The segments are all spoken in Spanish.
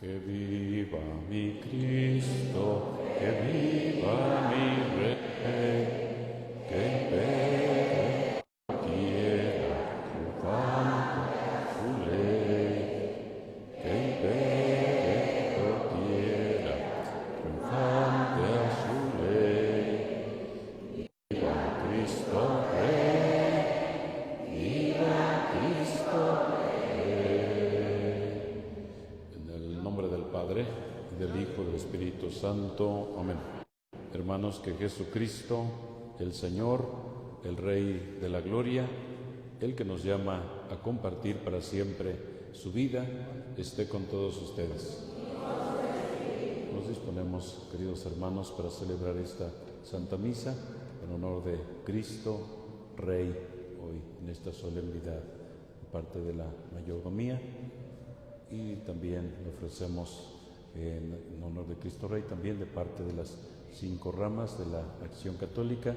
Que viva mi Cristo, que viva mi Rey, que impere quiera triunfante su ley, que impere quiera triunfante a su ley. Viva Cristo Rey, viva Cristo Rey. En el nombre del Padre, y del Hijo y del Espíritu Santo. Amén. Hermanos, que Jesucristo, el Señor, el Rey de la Gloria, el que nos llama a compartir para siempre su vida, esté con todos ustedes. Nos disponemos, queridos hermanos, para celebrar esta Santa Misa en honor de Cristo, Rey, hoy en esta solemnidad, parte de la mayordomía. Y también le ofrecemos en honor de Cristo Rey, también de parte de las 5 ramas de la Acción Católica.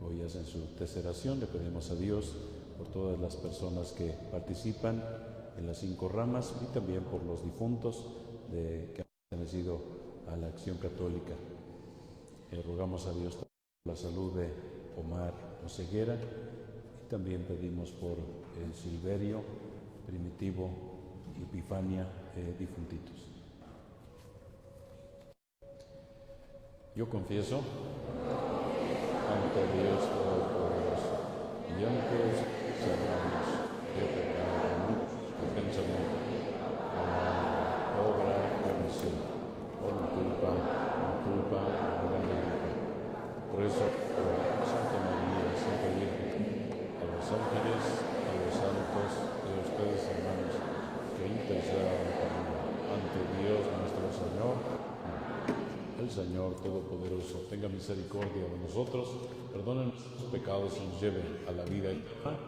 Hoy hacen su terceración, le pedimos a Dios por todas las personas que participan en las 5 ramas y también por los difuntos que han pertenecido a la Acción Católica. Rogamos a Dios por la salud de Omar Oseguera y también pedimos por el Silverio, Primitivo y Epifania, difuntitos. Yo confieso ante Dios Todopoderoso y ante los hermanos que he pecado de pensamiento, palabra, obra y omisión, por mi culpa, por eso, Santa María, Santa Virgen, a los ángeles, a los santos y a ustedes, hermanos, que intercedan por mí ante Dios nuestro Señor. El Señor Todopoderoso tenga misericordia de nosotros, perdone nuestros pecados y nos lleve a la vida eterna.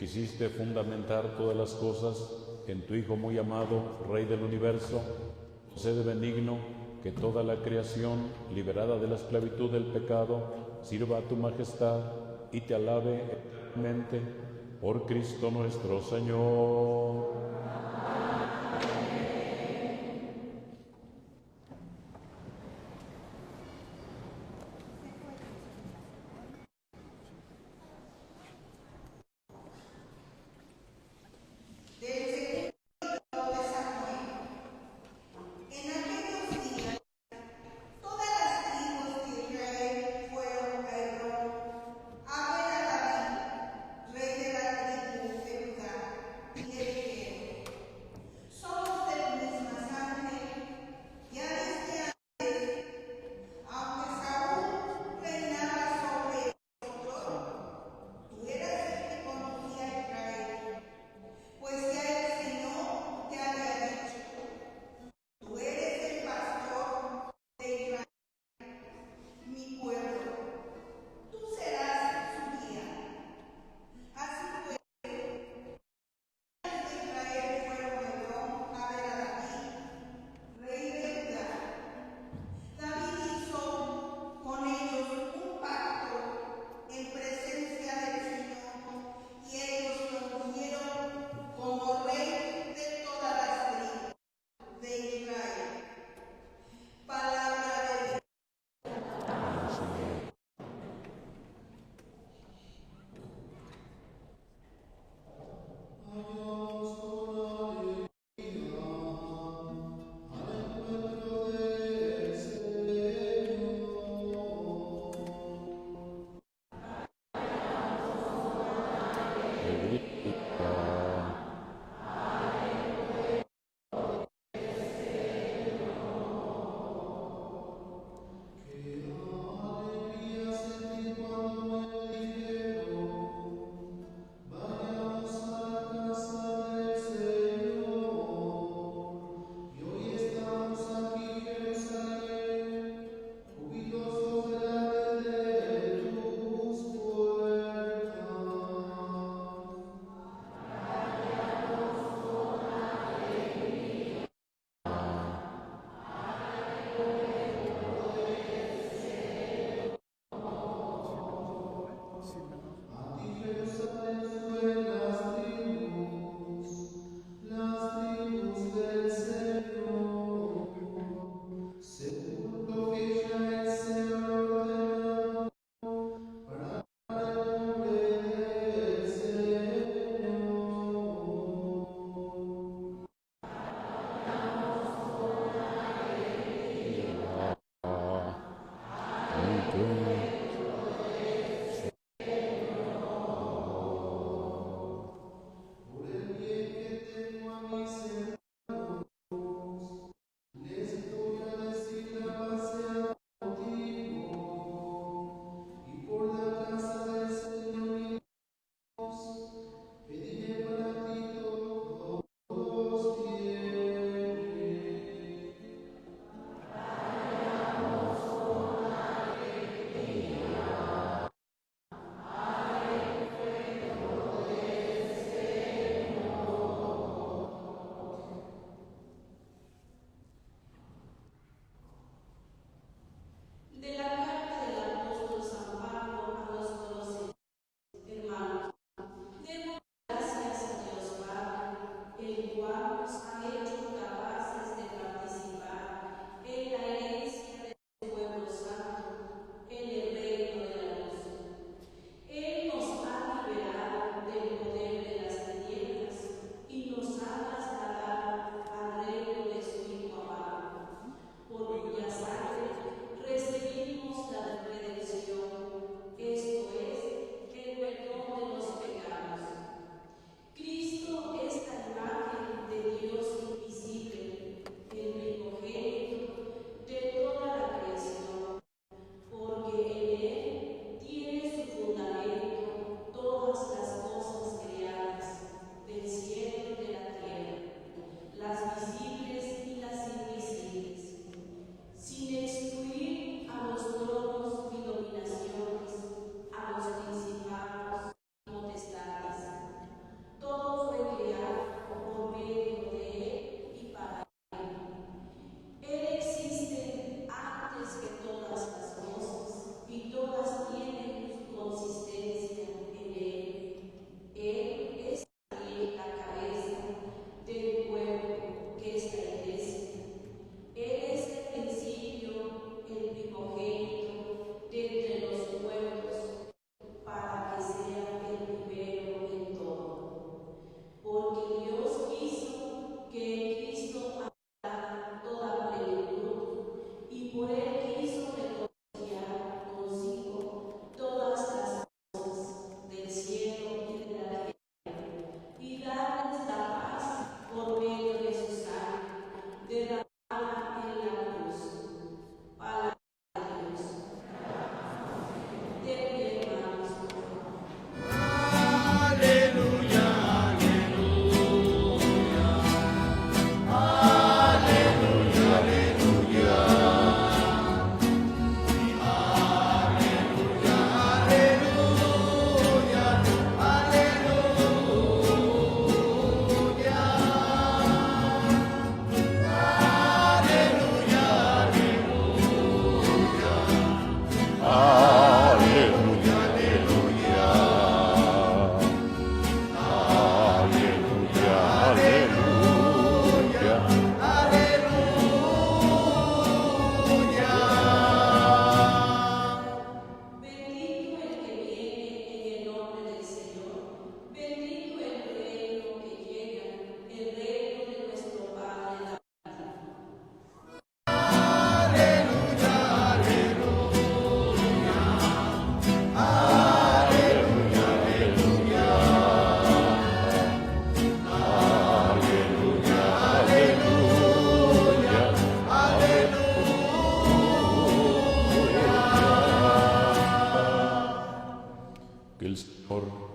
quisiste fundamentar todas las cosas en tu Hijo muy amado, Rey del universo, concede benigno que toda la creación, liberada de la esclavitud del pecado, sirva a tu majestad y te alabe eternamente por Cristo nuestro Señor.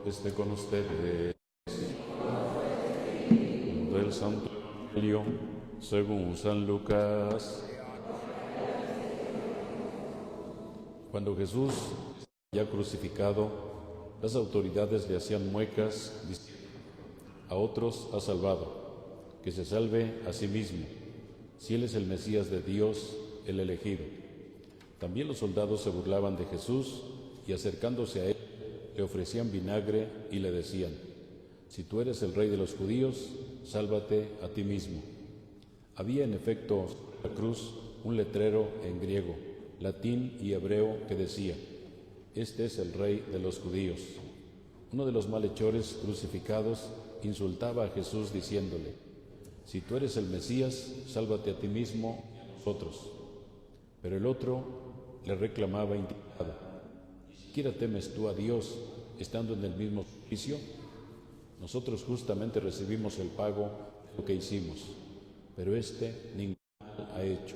Esté con ustedes. Del Santo Evangelio según San Lucas. Cuando Jesús ya crucificado, las autoridades le hacían muecas diciendo: a otros ha salvado, que se salve a sí mismo, si él es el Mesías de Dios, el elegido. También los soldados se burlaban de Jesús y acercándose a él, le ofrecían vinagre y le decían: si tú eres el rey de los judíos, sálvate a ti mismo. Había en efecto sobre la cruz un letrero en griego, latín y hebreo que decía: este es el rey de los judíos. Uno de los malhechores crucificados insultaba a Jesús diciéndole: si tú eres el Mesías, sálvate a ti mismo y a nosotros. Pero el otro le reclamaba indignado: ¿ni siquiera temes tú a Dios estando en el mismo juicio? Nosotros justamente recibimos el pago de lo que hicimos, pero este ningún mal ha hecho.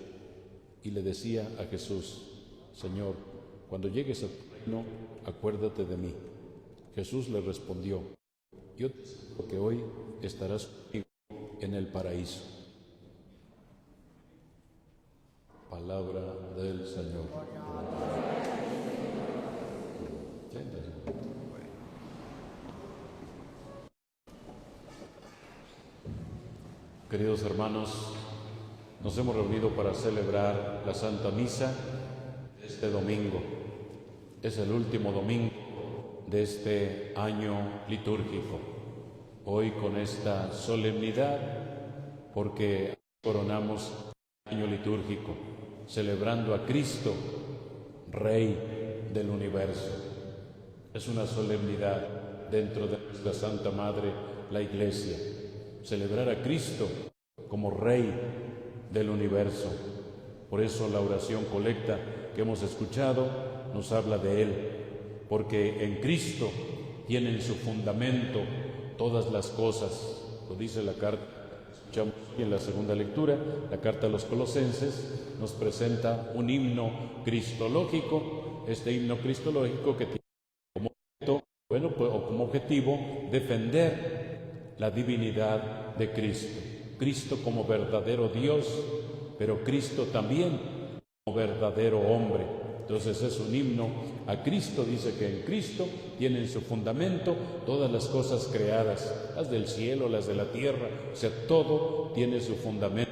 Y le decía a Jesús: Señor, cuando llegues a tu reino, acuérdate de mí. Jesús le respondió: yo te aseguro que hoy estarás conmigo en el paraíso. Palabra del Señor. Queridos hermanos, nos hemos reunido para celebrar la Santa Misa este domingo. Es el último domingo de este año litúrgico. Hoy con esta solemnidad, porque coronamos el año litúrgico, celebrando a Cristo, Rey del universo. Es una solemnidad dentro de nuestra Santa Madre, la Iglesia. Celebrar a Cristo como Rey del universo. Por eso la oración colecta que hemos escuchado nos habla de Él, porque en Cristo tienen su fundamento todas las cosas. Lo dice la carta, escuchamos hoy en la segunda lectura, la carta a los Colosenses nos presenta un himno cristológico, este himno cristológico que tiene como como objetivo defender la divinidad de Cristo. Cristo como verdadero Dios, pero Cristo también como verdadero hombre. Entonces es un himno a Cristo, dice que en Cristo tienen su fundamento todas las cosas creadas, las del cielo, las de la tierra, o sea, todo tiene su fundamento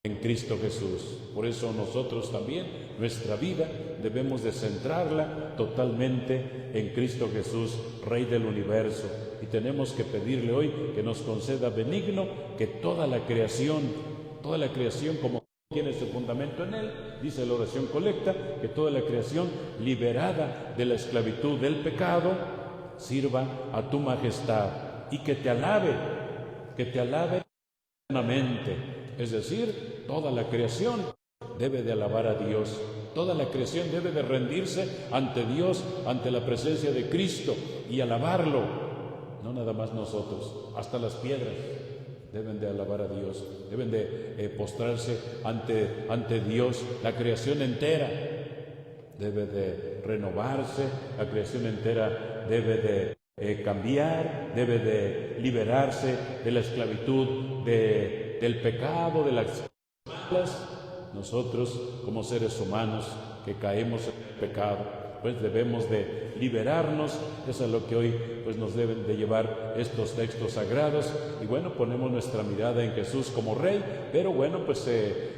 en Cristo Jesús. Por eso nosotros también, nuestra vida, debemos de centrarla totalmente en Cristo Jesús, Rey del universo. Y tenemos que pedirle hoy que nos conceda benigno que toda la creación como tiene su fundamento en Él, dice la oración colecta, que toda la creación liberada de la esclavitud del pecado sirva a tu majestad y que te alabe eternamente. Es decir, toda la creación debe de alabar a Dios, toda la creación debe de rendirse ante Dios, ante la presencia de Cristo y alabarlo. No nada más nosotros, hasta las piedras deben de alabar a Dios, deben de postrarse ante Dios. La creación entera debe de renovarse, la creación entera debe de cambiar, debe de liberarse de la esclavitud del pecado, de las malas. Nosotros como seres humanos que caemos en el pecado, pues debemos de liberarnos. Eso es lo que hoy pues nos deben de llevar estos textos sagrados. Y bueno, ponemos nuestra mirada en Jesús como Rey, pero bueno, pues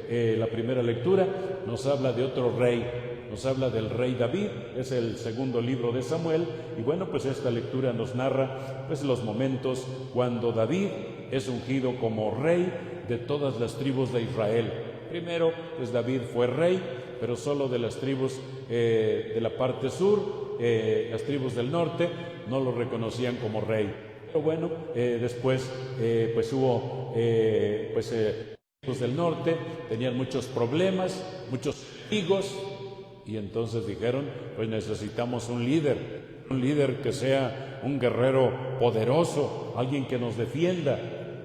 la primera lectura nos habla de otro Rey, nos habla del Rey David, es el segundo libro de Samuel. Y bueno, pues esta lectura nos narra pues los momentos cuando David es ungido como Rey de todas las tribus de Israel. Primero, pues David fue rey, pero solo de las tribus de la parte sur. Las tribus del norte no lo reconocían como rey. Pero bueno, después pues hubo los del norte, tenían muchos problemas, muchos enemigos, y entonces dijeron, pues necesitamos un líder que sea un guerrero poderoso, alguien que nos defienda.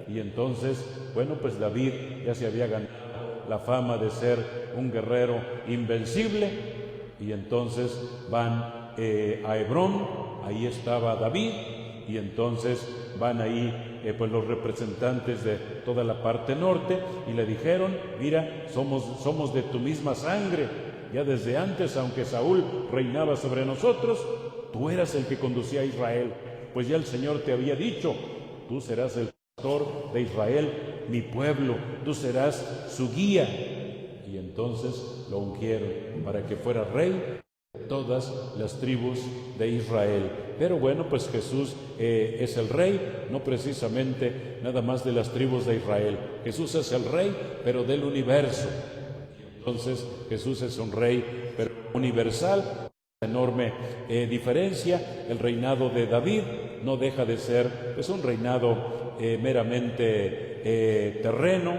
Y entonces, bueno, pues David ya se había ganado la fama de ser un guerrero invencible, y entonces van a Hebrón, ahí estaba David, y entonces van ahí pues los representantes de toda la parte norte y le dijeron, mira, somos de tu misma sangre, ya desde antes, aunque Saúl reinaba sobre nosotros, tú eras el que conducía a Israel, pues ya el Señor te había dicho, tú serás el pastor de Israel, mi pueblo, tú serás su guía. Y entonces lo ungieron para que fuera rey de todas las tribus de Israel. Pero bueno, pues Jesús es el rey, no precisamente nada más de las tribus de Israel. Jesús es el rey, pero del universo. Entonces Jesús es un rey, pero universal. Enorme diferencia. El reinado de David no deja de ser pues un reinado meramente terreno.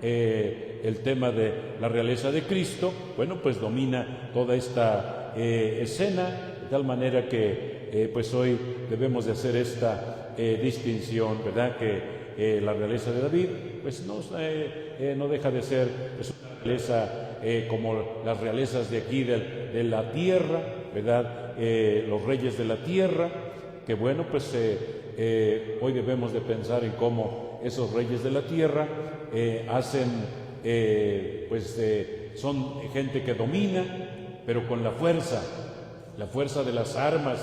El tema de la realeza de Cristo, bueno, pues domina toda esta escena, de tal manera que pues hoy debemos de hacer esta distinción, ¿verdad? Que la realeza de David pues no deja de ser pues, una realeza como las realezas de aquí de la tierra, ¿verdad? Los reyes de la tierra, que bueno, pues hoy debemos de pensar en cómo esos reyes de la tierra hacen, son gente que domina, pero con la fuerza de las armas.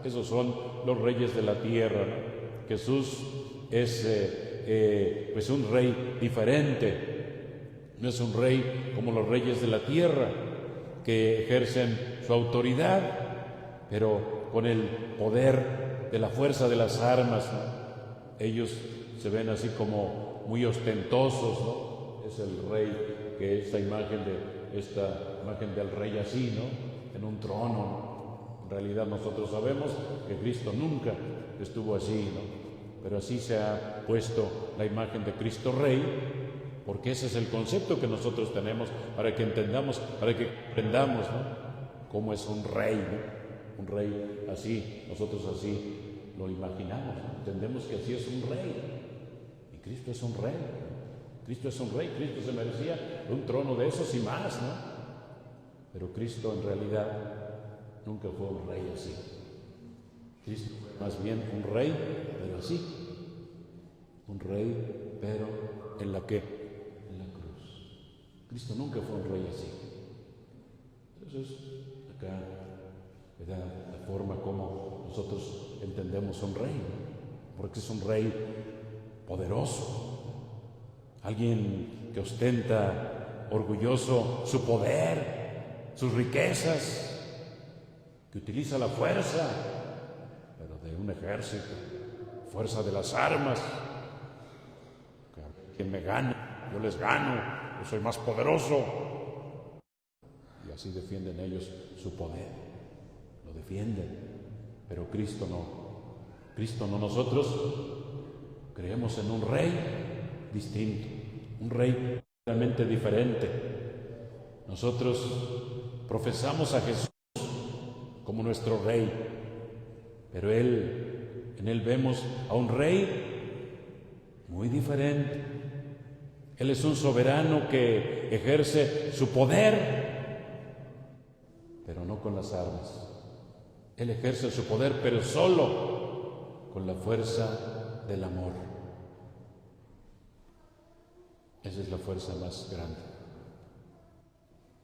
Esos son los reyes de la tierra, ¿no? Jesús es pues un rey diferente, no es un rey como los reyes de la tierra que ejercen su autoridad, pero con el poder de la fuerza de las armas, ¿no? Ellos se ven así como muy ostentosos, ¿no? Es el rey, que esta imagen del rey así, ¿no? En un trono, ¿no? En realidad nosotros sabemos que Cristo nunca estuvo así, ¿no? Pero así se ha puesto la imagen de Cristo Rey, porque ese es el concepto que nosotros tenemos para que entendamos, para que comprendamos, ¿no? Cómo es un rey, ¿no? Un rey así, nosotros así lo imaginamos, ¿no? Entendemos que así es un rey, y Cristo es un rey. Cristo es un rey, Cristo se merecía un trono de esos y más, ¿no? Pero Cristo en realidad nunca fue un rey así. Cristo fue más bien un rey, pero así. Un rey, pero en la cruz. Cristo nunca fue un rey así. Entonces, acá, ¿verdad? La forma como nosotros entendemos un rey, ¿no? Porque es un rey poderoso. Alguien que ostenta orgulloso su poder, sus riquezas, que utiliza la fuerza, pero de un ejército, fuerza de las armas. Quien me gane, yo les gano, yo soy más poderoso. Y así defienden ellos su poder, lo defienden, pero Cristo no. Cristo no. Nosotros creemos en un rey distinto, un rey realmente diferente. Nosotros profesamos a Jesús como nuestro rey, pero en él vemos a un rey muy diferente. Él es un soberano que ejerce su poder, pero no con las armas. Él ejerce su poder, pero solo con la fuerza del amor. Esa es la fuerza más grande.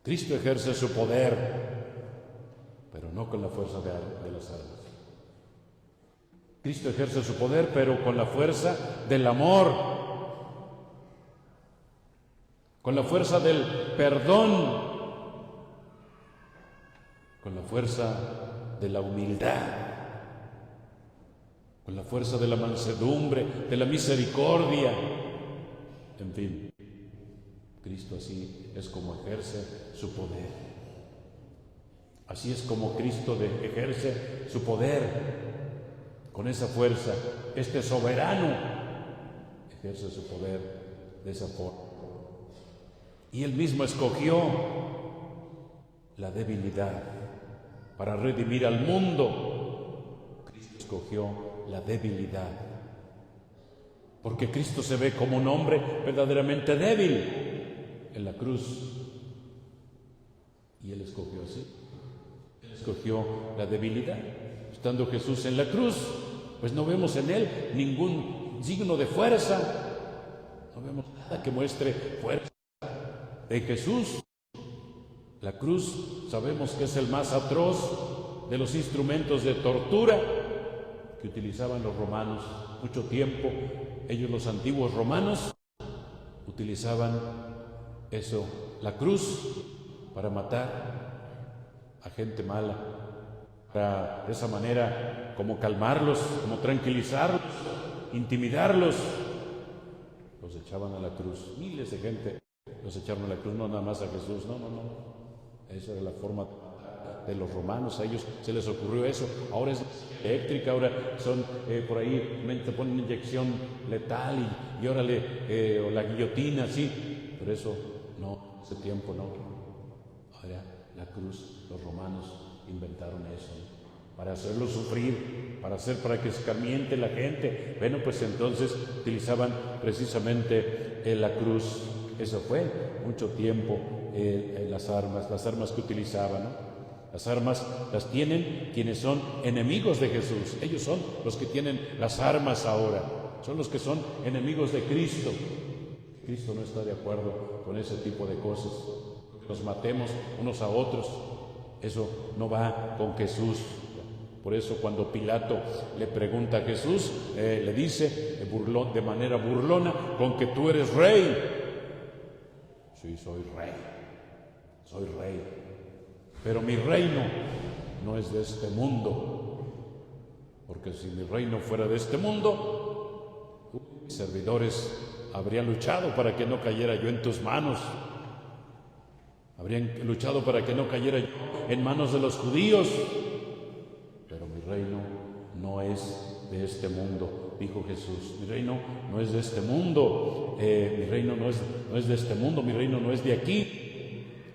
Cristo ejerce su poder, pero no con la fuerza de las armas. Cristo ejerce su poder, pero con la fuerza del amor, con la fuerza del perdón, con la fuerza de la humildad, con la fuerza de la mansedumbre, de la misericordia. En fin, Cristo así es como ejerce su poder. Así es como Cristo ejerce su poder, con esa fuerza, este soberano ejerce su poder de esa forma. Y él mismo escogió la debilidad para redimir al mundo. Cristo escogió la debilidad, porque Cristo se ve como un hombre verdaderamente débil en la cruz. Y él escogió así. Él escogió la debilidad. Estando Jesús en la cruz, pues no vemos en él ningún signo de fuerza. No vemos nada que muestre fuerza de Jesús. La cruz sabemos que es el más atroz de los instrumentos de tortura que utilizaban los romanos mucho tiempo. Ellos, los antiguos romanos, utilizaban eso, la cruz, para matar a gente mala, para de esa manera como calmarlos, como tranquilizarlos, intimidarlos. Los echaban a la cruz. Miles de gente los echaron a la cruz, no nada más a Jesús, no. Esa era la forma de los romanos, a ellos se les ocurrió eso. Ahora es eléctrica, ahora son por ahí, te ponen una inyección letal y órale, o la guillotina, sí, pero eso no, ese tiempo no. Ahora la cruz, los romanos inventaron eso, ¿no? Para hacerlo sufrir, para que escarmiente la gente. Bueno, pues entonces utilizaban precisamente la cruz. Eso fue mucho tiempo las armas que utilizaban, ¿no? Las armas las tienen quienes son enemigos de Jesús. Ellos son los que tienen las armas ahora. Son los que son enemigos de Cristo. Cristo no está de acuerdo con ese tipo de cosas. Que nos matemos unos a otros. Eso no va con Jesús. Por eso cuando Pilato le pregunta a Jesús, le dice de manera burlona, con que tú eres rey. Sí, soy rey, pero mi reino no es de este mundo, porque si mi reino fuera de este mundo, mis servidores habrían luchado para que no cayera yo en tus manos, habrían luchado para que no cayera yo en manos de los judíos, pero mi reino no es de este mundo, dijo Jesús. Mi reino no es de este mundo, mi reino no es de este mundo, mi reino no es de aquí.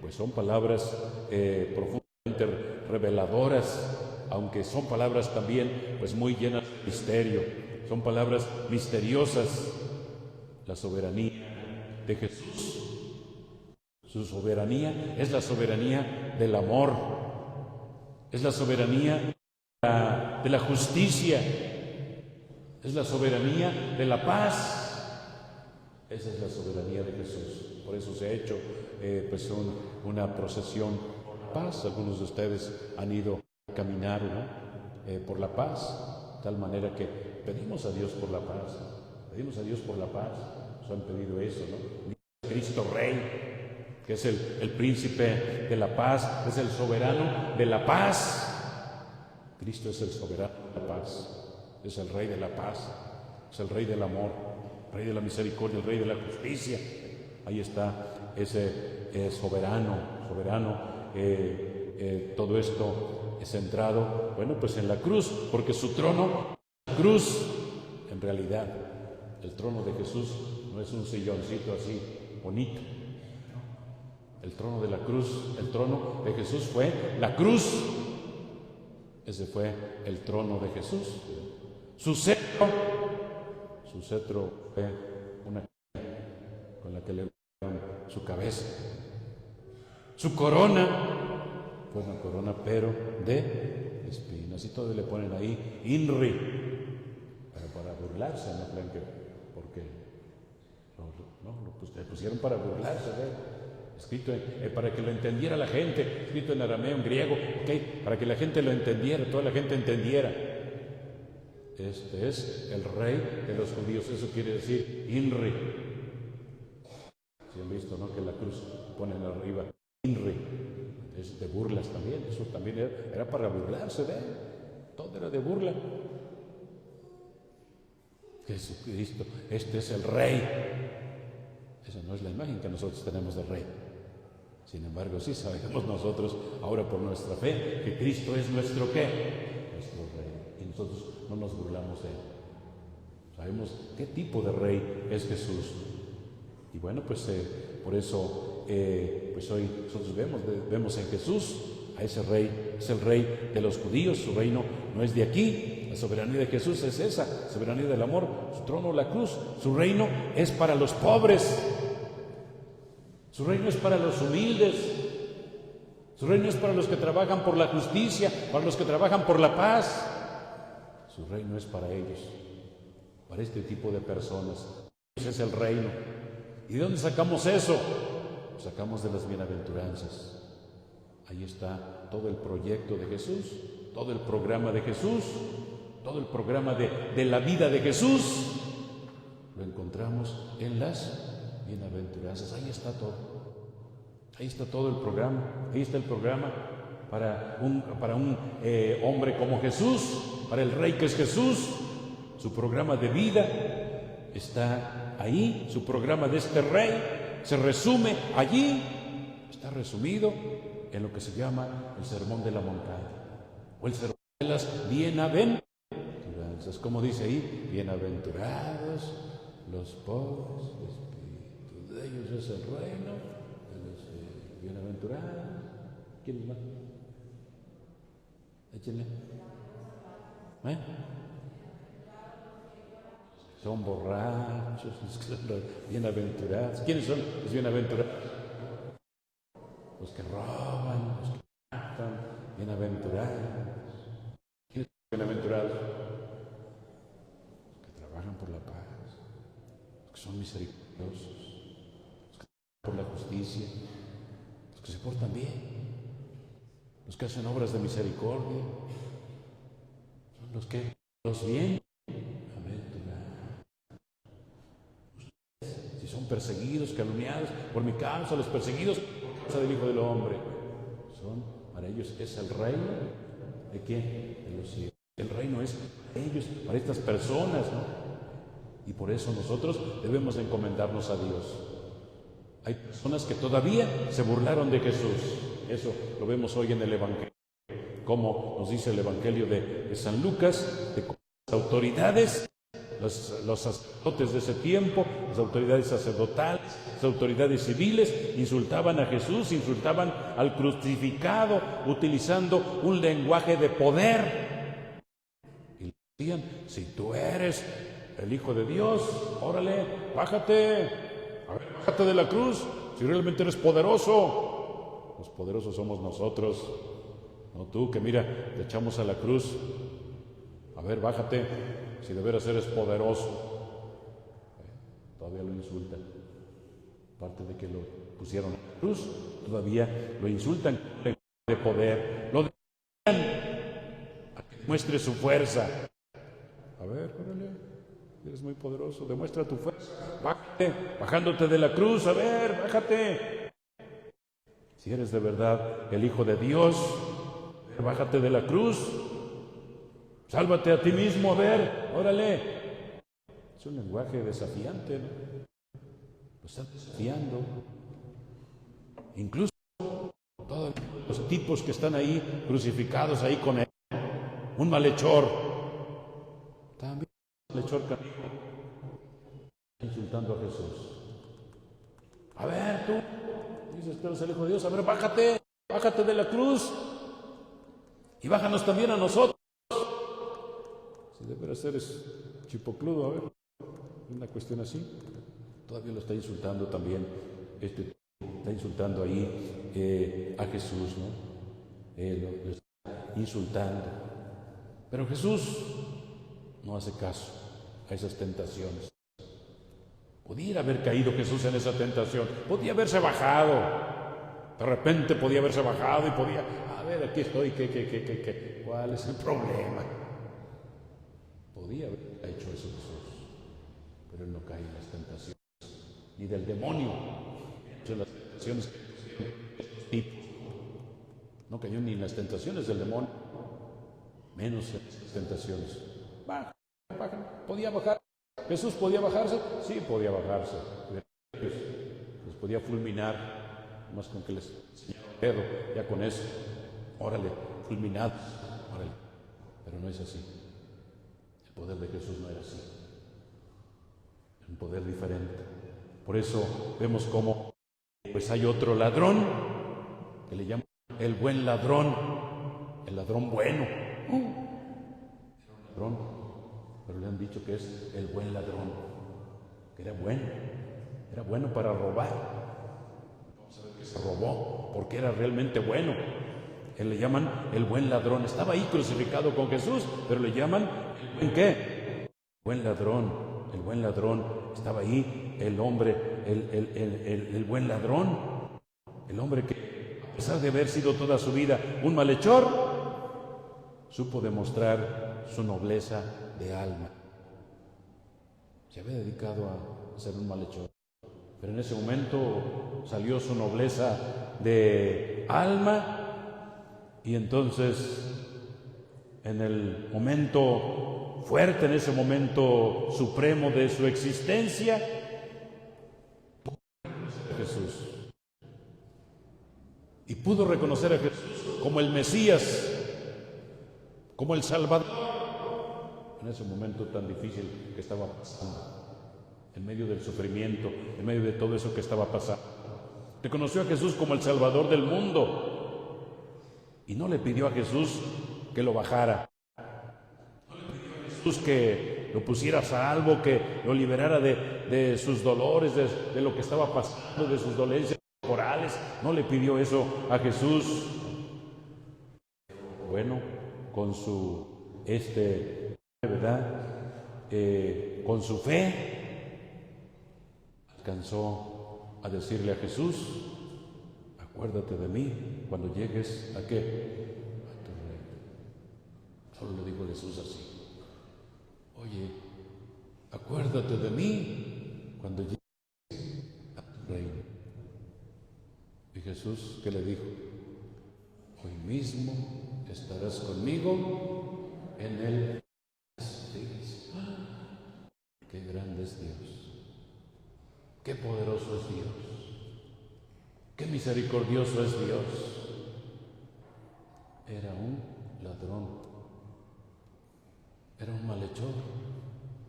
Pues son palabras profundamente reveladoras, aunque son palabras también pues muy llenas de misterio. Son palabras misteriosas. La soberanía de Jesús, su soberanía es la soberanía del amor, es la soberanía de la justicia, es la soberanía de la paz. Esa es la soberanía de Jesús. Por eso se ha hecho pues una procesión por paz. Algunos de ustedes han ido a caminar, ¿no? Por la paz, de tal manera que pedimos a Dios por la paz. Pedimos a Dios por la paz. Nos han pedido eso, ¿no? Cristo Rey, que es el príncipe de la paz, es el soberano de la paz. Cristo es el soberano de la paz, es el Rey de la paz, es el Rey del amor, el Rey de la misericordia, el Rey de la justicia. Ahí está ese soberano. Todo esto es centrado, bueno, pues en la cruz, porque su trono, la cruz, en realidad, el trono de Jesús no es un silloncito así bonito. El trono de la cruz, el trono de Jesús fue la cruz. Ese fue el trono de Jesús. Su cetro fue una con la que le dieron su cabeza. Su corona fue una corona, pero de espinas. Y todos le ponen ahí INRI, pero para burlarse, no crean que porque le pusieron para burlarse de él. Escrito para que lo entendiera la gente, escrito en arameo, en griego, para que la gente lo entendiera, toda la gente entendiera. Este es el Rey de los judíos, eso quiere decir INRI. Si han visto, ¿no?, que la cruz ponen arriba INRI, es de burlas también, eso también era para burlarse de él, todo era de burla. Jesucristo, este es el Rey. Esa no es la imagen que nosotros tenemos del Rey. Sin embargo, sí sabemos nosotros, ahora por nuestra fe, que Cristo es nuestro ¿qué? Nuestro Rey. Y nosotros no nos burlamos de Él. Sabemos qué tipo de Rey es Jesús. Y bueno, pues por eso pues hoy nosotros vemos en Jesús a ese Rey. Es el Rey de los judíos. Su reino no es de aquí. La soberanía de Jesús es esa, soberanía del amor. Su trono, la cruz. Su reino es para los pobres. Su reino es para los humildes. Su reino es para los que trabajan por la justicia, para los que trabajan por la paz. Su reino es para ellos, para este tipo de personas. Ese es el reino. ¿Y de dónde sacamos eso? Lo sacamos de las bienaventuranzas. Ahí está todo el proyecto de Jesús, todo el programa de Jesús, todo el programa de la vida de Jesús. Lo encontramos en las bienaventuranzas. Ahí está todo. Ahí está todo el programa. Ahí está el programa para un hombre como Jesús, para el Rey que es Jesús. Su programa de vida está ahí. Su programa de este Rey se resume allí. Está resumido en lo que se llama el Sermón de la Montaña o el Sermón de las Bienaventuranzas. Como dice ahí, bienaventurados los pobres de espíritu, de ellos es el reino de los bienaventurados. ¿Quién más? Échenle. Son borrachos, los bienaventurados. ¿Quiénes son los bienaventurados? Los que roban, los que matan, bienaventurados. ¿Quiénes son bienaventurados? Los que trabajan por la paz, los que son misericordiosos, los que trabajan por la justicia, los que se portan bien, los que hacen obras de misericordia, son los que los bien. Si son perseguidos, calumniados por mi causa, los perseguidos por causa del Hijo del Hombre, son para ellos es el reino de quién, de los cielos. El reino es para ellos, para estas personas, ¿no? Y por eso nosotros debemos encomendarnos a Dios. Hay personas que todavía se burlaron de Jesús. Eso lo vemos hoy en el Evangelio, como nos dice el Evangelio de San Lucas, de cómo las autoridades, los sacerdotes de ese tiempo, las autoridades sacerdotales, las autoridades civiles, insultaban a Jesús, insultaban al crucificado, utilizando un lenguaje de poder. Y le decían, si tú eres el Hijo de Dios, órale, bájate, a ver, bájate de la cruz, si realmente eres poderoso. Los poderosos somos nosotros, no tú, que mira, te echamos a la cruz. A ver, bájate, si de veras eres poderoso. Todavía lo insultan. Aparte de que lo pusieron a la cruz, todavía lo insultan con de poder. Lo dejan a que muestre su fuerza. A ver, órale, eres muy poderoso, demuestra tu fuerza. Bájate, bajándote de la cruz, a ver, bájate. Si eres de verdad el Hijo de Dios, bájate de la cruz. Sálvate a ti mismo, a ver, órale. Es un lenguaje desafiante, ¿no? Lo están desafiando. Incluso todos los tipos que están ahí crucificados ahí con él. Un malhechor. También un malhechor canijo. Insultando a Jesús. A ver, tú dices que eres el Hijo de Dios. A ver, bájate de la cruz. Y bájanos también a nosotros. Si de veras eres chipocludo, a ver, una cuestión así. Todavía lo está insultando también, está insultando ahí a Jesús, ¿no? Lo está insultando. Pero Jesús no hace caso a esas tentaciones. Podía haber caído Jesús en esa tentación, podía haberse bajado. De repente podía haberse bajado y podía, a ver, aquí estoy, ¿cuál es el problema? Podía haber hecho eso Jesús, pero él no cae en las tentaciones, ni del demonio, en las tentaciones de estos tipos. No cayó ni en las tentaciones del demonio, menos en las tentaciones. Baja, podía bajar. ¿Jesús podía bajarse? Sí, podía bajarse. Les podía fulminar, más con que les enseñara el dedo, ya con eso. Órale, fulminados, órale. Pero no es así. El poder de Jesús no era así. Es un poder diferente. Por eso vemos cómo pues hay otro ladrón que le llaman el buen ladrón, el ladrón bueno. Era un ladrón, pero le han dicho que es el buen ladrón, que era bueno para robar. Vamos a ver que se robó, porque era realmente bueno. Él le llaman el buen ladrón. Estaba ahí crucificado con Jesús, pero le llaman el buen ¿qué? Buen ladrón. El buen ladrón. Estaba ahí el hombre, el buen ladrón. El hombre que, a pesar de haber sido toda su vida un malhechor, supo demostrar su nobleza de alma. Se había dedicado a ser un malhechor, pero en ese momento salió su nobleza de alma. Y entonces, en el momento fuerte, en ese momento supremo de su existencia, Jesús. Y pudo reconocer a Jesús como el Mesías, como el Salvador, en ese momento tan difícil que estaba pasando, en medio del sufrimiento, en medio de todo eso que estaba pasando. Reconoció a Jesús como el Salvador del mundo. Y no le pidió a Jesús que lo bajara. No le pidió a Jesús que lo pusiera a salvo, que lo liberara de sus dolores, de lo que estaba pasando, de sus dolencias corporales. No le pidió eso a Jesús. Bueno, con su ¿verdad? Con su fe, alcanzó a decirle a Jesús: acuérdate de mí cuando llegues ¿a qué? A tu reino. Solo le dijo Jesús así: oye, acuérdate de mí cuando llegues a tu reino. Y Jesús, ¿qué le dijo? Hoy mismo estarás conmigo en el paraíso. ¡Qué grande es Dios! ¡Qué poderoso es Dios! ¡Qué misericordioso es Dios! Era un ladrón, era un malhechor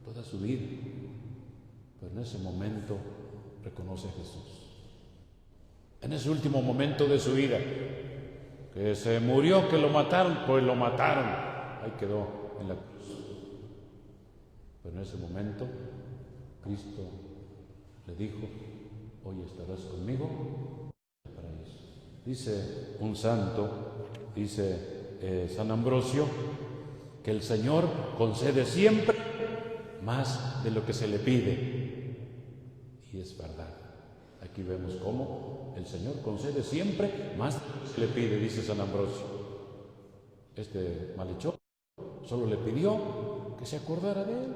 toda su vida, pero en ese momento reconoce a Jesús. En ese último momento de su vida, que se murió, que lo mataron, pues lo mataron, ahí quedó en la cruz. Pero en ese momento, Cristo le dijo: hoy estarás conmigo en el paraíso. Dice un santo, dice San Ambrosio, que el Señor concede siempre más de lo que se le pide. Y es verdad. Aquí vemos cómo el Señor concede siempre más de lo que se le pide, dice San Ambrosio. Este malhechor solo le pidió que se acordara de él.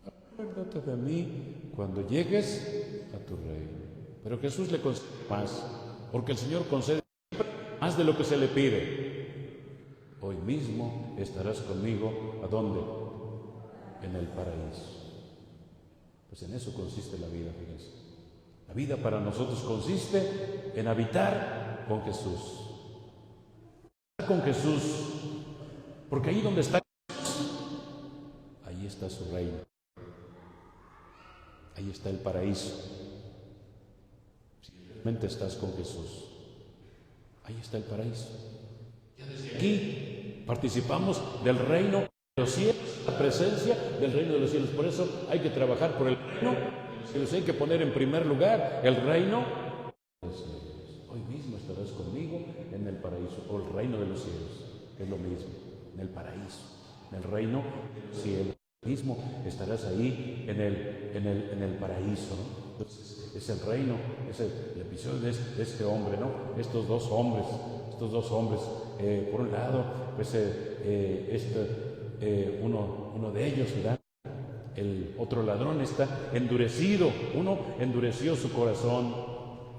Acuérdate de mí cuando llegues a tu reino. Pero Jesús le concede más, porque el Señor concede siempre más de lo que se le pide. Hoy mismo estarás conmigo, ¿a dónde? En el paraíso. Pues en eso consiste la vida, fíjense. La vida para nosotros consiste en habitar con Jesús. Con Jesús, porque ahí donde está Jesús, ahí está su reino. Ahí está el paraíso. Si realmente estás con Jesús, ahí está el paraíso. Ya desde aquí participamos del reino de los cielos, la presencia del reino de los cielos. Por eso hay que trabajar por el reino de los cielos. Hay que poner en primer lugar el reino de los cielos. Hoy mismo estarás conmigo en el paraíso, o el reino de los cielos, que es lo mismo, en el paraíso, en el reino de los cielos. Mismo estarás ahí en el paraíso, ¿no? Entonces, es el reino, es el episodio de este hombre, ¿no? Estos dos hombres, por un lado, pues uno de ellos, ¿verdad? El otro ladrón está endurecido, uno endureció su corazón,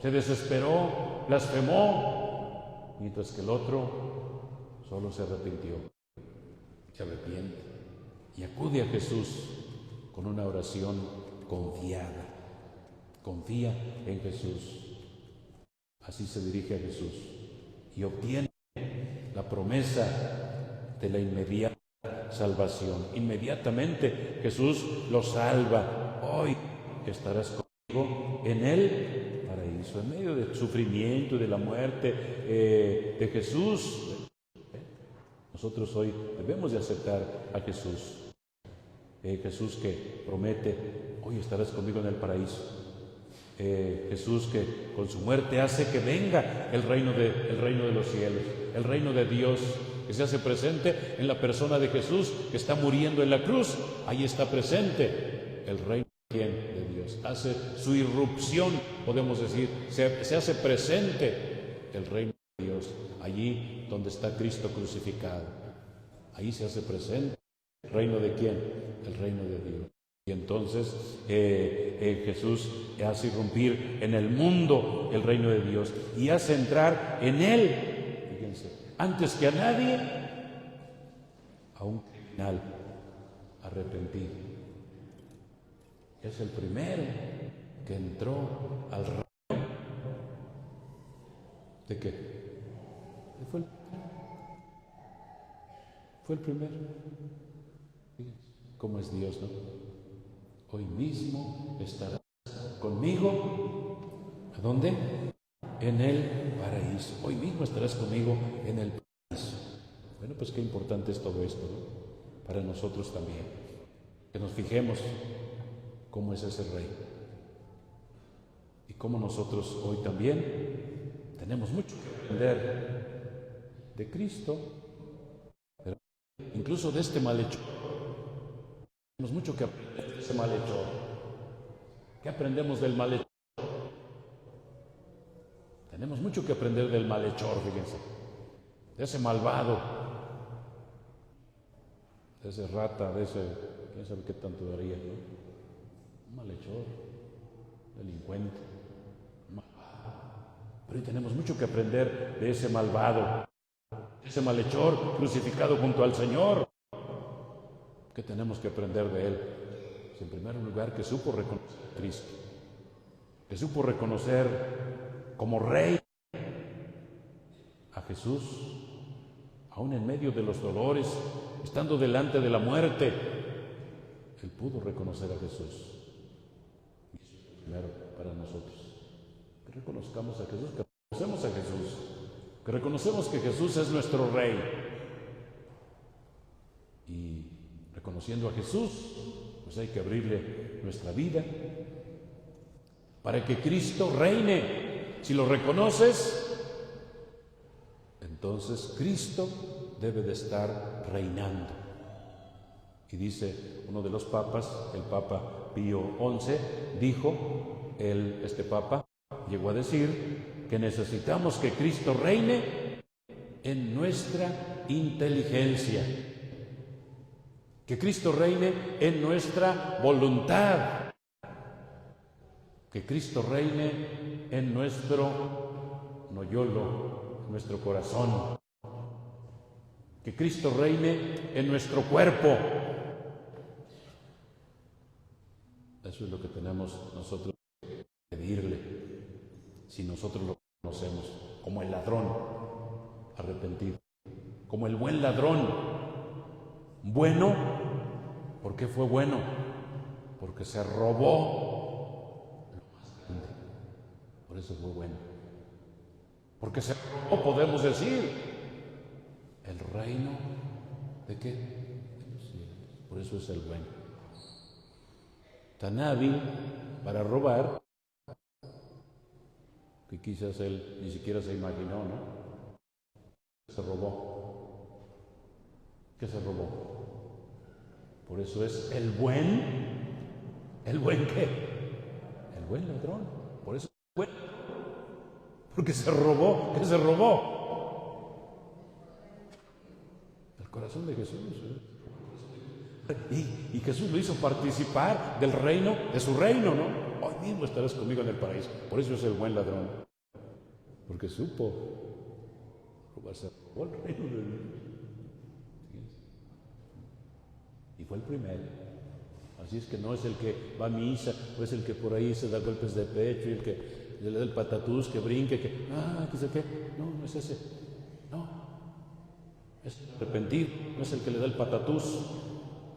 se desesperó, blasfemó, mientras que el otro solo se arrepintió, se arrepiente. Y acude a Jesús con una oración confiada. Confía en Jesús. Así se dirige a Jesús y obtiene la promesa de la inmediata salvación. Inmediatamente Jesús lo salva. Hoy estarás conmigo en el paraíso, en medio del sufrimiento y de la muerte de Jesús. Nosotros hoy debemos de aceptar a Jesús. Jesús que promete, hoy estarás conmigo en el paraíso. Jesús que con su muerte hace que venga el reino de los cielos, el reino de Dios, que se hace presente en la persona de Jesús que está muriendo en la cruz. Ahí está presente el reino de Dios. Hace su irrupción, podemos decir, se hace presente el reino de Dios, allí donde está Cristo crucificado. Ahí se hace presente el reino de ¿quién? El reino de Dios. Y entonces Jesús hace irrumpir en el mundo el reino de Dios y hace entrar en él, fíjense, antes que a nadie, a un criminal arrepentido. Es el primero que entró al reino. ¿De qué? Fue el primero. Fíjense cómo es Dios, ¿no? Hoy mismo estarás conmigo. ¿A dónde? En el paraíso. Hoy mismo estarás conmigo en el paraíso. Bueno, pues qué importante es todo esto, ¿no? Para nosotros también. Que nos fijemos cómo es ese rey. Y cómo nosotros hoy también tenemos mucho que aprender de Cristo, pero incluso de este malhechor. Tenemos mucho que aprender de ese malhechor. ¿Qué aprendemos del malhechor? Tenemos mucho que aprender del malhechor, fíjense. De ese malvado. De ese rata, de ese... ¿Quién sabe qué tanto daría, no? Un malhechor, delincuente, malvado. Pero hoy tenemos mucho que aprender de ese malvado, de ese malhechor crucificado junto al Señor. ¿Qué tenemos que aprender de él? Pues en primer lugar, que supo reconocer a Cristo, que supo reconocer como Rey a Jesús, aún en medio de los dolores, estando delante de la muerte, él pudo reconocer a Jesús. Y eso es primero para nosotros, que reconozcamos a Jesús, que reconocemos a Jesús, que reconocemos que Jesús es nuestro Rey. Y reconociendo a Jesús, pues hay que abrirle nuestra vida para que Cristo reine. Si lo reconoces, entonces Cristo debe de estar reinando. Y dice uno de los papas, el Papa Pío XI, dijo, este Papa llegó a decir que necesitamos que Cristo reine en nuestra inteligencia, que Cristo reine en nuestra voluntad, que Cristo reine en nuestro noyolo, en nuestro corazón, que Cristo reine en nuestro cuerpo. Eso es lo que tenemos nosotros que pedirle, si nosotros lo conocemos como el ladrón arrepentido, como el buen ladrón. Bueno, ¿por qué fue bueno? Porque se robó lo más grande. Por eso fue bueno. Porque se robó, podemos decir, el reino de qué? De los cielos. Por eso es el bueno. Tan hábil para robar que quizás él ni siquiera se imaginó, ¿no? Se robó. ¿Qué se robó? Por eso es el buen qué, el buen ladrón. Por eso es bueno, porque se robó. ¿Qué se robó? El corazón de Jesús. Y Jesús lo hizo participar del reino, de su reino, ¿no? Hoy mismo estarás conmigo en el paraíso. Por eso es el buen ladrón, porque supo robarse, robó el reino de Dios. Y fue el primero. Así es que no es el que va a misa, o es el que por ahí se da golpes de pecho, y el que le da el patatús, que brinque, que sé qué. No, no es ese. No. Es el arrepentido, no es el que le da el patatús.